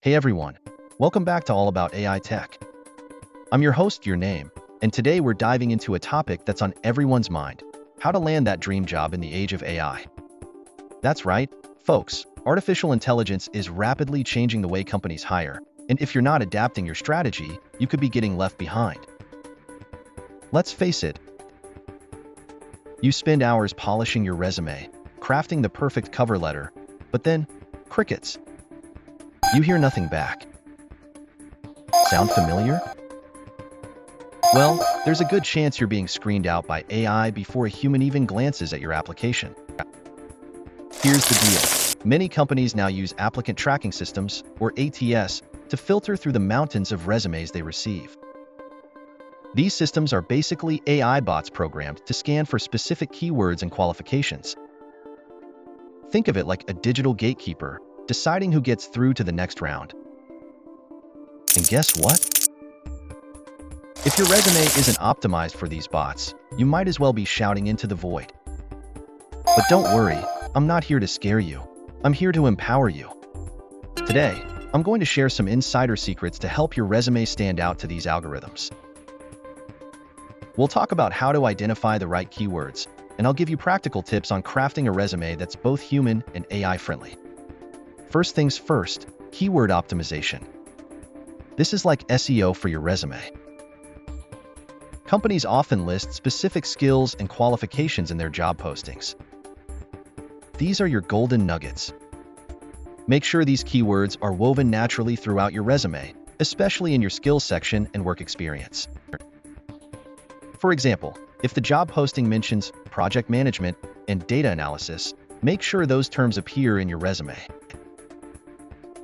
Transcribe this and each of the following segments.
Hey everyone, welcome back to All About AI Tech. I'm your host, Your Name, and today we're diving into a topic that's on everyone's mind: how to land that dream job in the age of AI. That's right, folks, artificial intelligence is rapidly changing the way companies hire, and if you're not adapting your strategy, you could be getting left behind. Let's face it, you spend hours polishing your resume, crafting the perfect cover letter, but then, crickets. You hear nothing back. Sound familiar? Well, there's a good chance you're being screened out by AI before a human even glances at your application. Here's the deal. Many companies now use applicant tracking systems, or ATS, to filter through the mountains of resumes they receive. These systems are basically AI bots programmed to scan for specific keywords and qualifications. Think of it like a digital gatekeeper, deciding who gets through to the next round. And guess what? If your resume isn't optimized for these bots, you might as well be shouting into the void. But don't worry, I'm not here to scare you. I'm here to empower you. Today, I'm going to share some insider secrets to help your resume stand out to these algorithms. We'll talk about how to identify the right keywords, and I'll give you practical tips on crafting a resume that's both human and AI friendly. First things first, keyword optimization. This is like SEO for your resume. Companies often list specific skills and qualifications in their job postings. These are your golden nuggets. Make sure these keywords are woven naturally throughout your resume, especially in your skills section and work experience. For example, if the job posting mentions project management and data analysis, make sure those terms appear in your resume.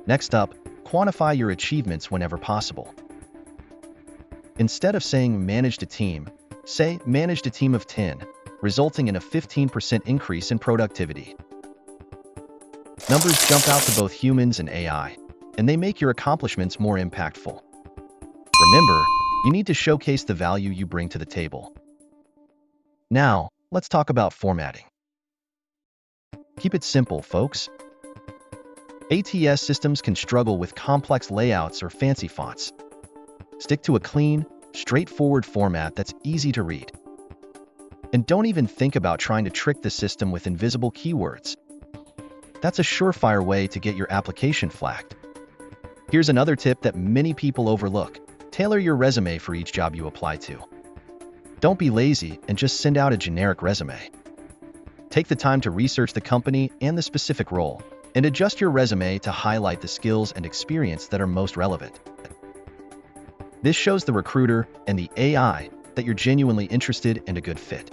Next up, quantify your achievements whenever possible. Instead of saying managed a team, say managed a team of 10, resulting in a 15% increase in productivity. Numbers jump out to both humans and AI, and they make your accomplishments more impactful. Remember, you need to showcase the value you bring to the table. Now, let's talk about formatting. Keep it simple, folks. ATS systems can struggle with complex layouts or fancy fonts. Stick to a clean, straightforward format that's easy to read. And don't even think about trying to trick the system with invisible keywords. That's a surefire way to get your application flagged. Here's another tip that many people overlook. Tailor your resume for each job you apply to. Don't be lazy and just send out a generic resume. Take the time to research the company and the specific role, and adjust your resume to highlight the skills and experience that are most relevant. This shows the recruiter and the AI that you're genuinely interested and a good fit.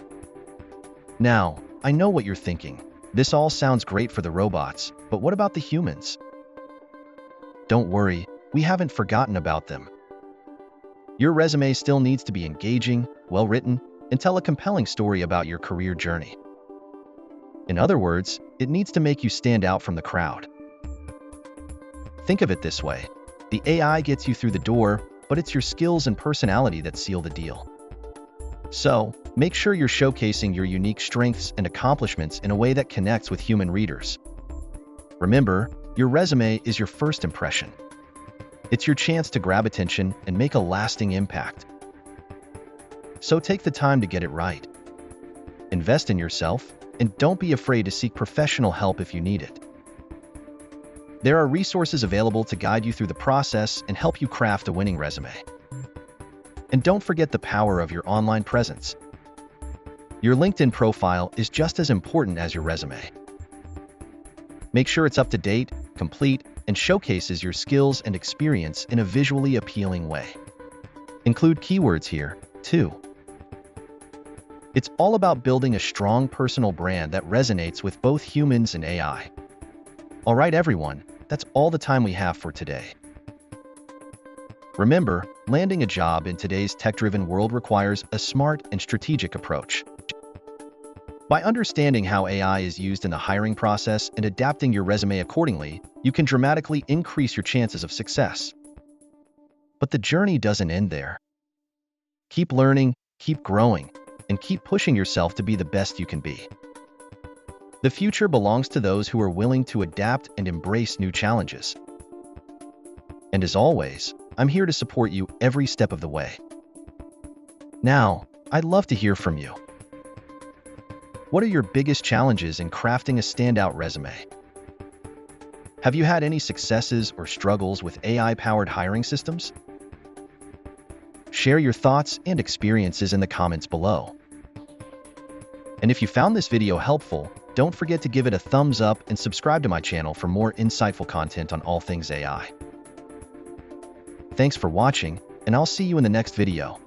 Now, I know what you're thinking. This all sounds great for the robots, but what about the humans? Don't worry, we haven't forgotten about them. Your resume still needs to be engaging, well-written, and tell a compelling story about your career journey. In other words, it needs to make you stand out from the crowd. Think of it this way: the AI gets you through the door, but it's your skills and personality that seal the deal. So, make sure you're showcasing your unique strengths and accomplishments in a way that connects with human readers. Remember, your resume is your first impression. It's your chance to grab attention and make a lasting impact. So take the time to get it right. Invest in yourself, and don't be afraid to seek professional help if you need it. There are resources available to guide you through the process and help you craft a winning resume. And don't forget the power of your online presence. Your LinkedIn profile is just as important as your resume. Make sure it's up to date, complete, and showcases your skills and experience in a visually appealing way. Include keywords here, too. It's all about building a strong personal brand that resonates with both humans and AI. All right, everyone, that's all the time we have for today. Remember, landing a job in today's tech-driven world requires a smart and strategic approach. By understanding how AI is used in the hiring process and adapting your resume accordingly, you can dramatically increase your chances of success. But the journey doesn't end there. Keep learning, keep growing, and keep pushing yourself to be the best you can be. The future belongs to those who are willing to adapt and embrace new challenges. And as always, I'm here to support you every step of the way. Now, I'd love to hear from you. What are your biggest challenges in crafting a standout resume? Have you had any successes or struggles with AI-powered hiring systems? Share your thoughts and experiences in the comments below. And if you found this video helpful, don't forget to give it a thumbs up and subscribe to my channel for more insightful content on all things AI. Thanks for watching, and I'll see you in the next video.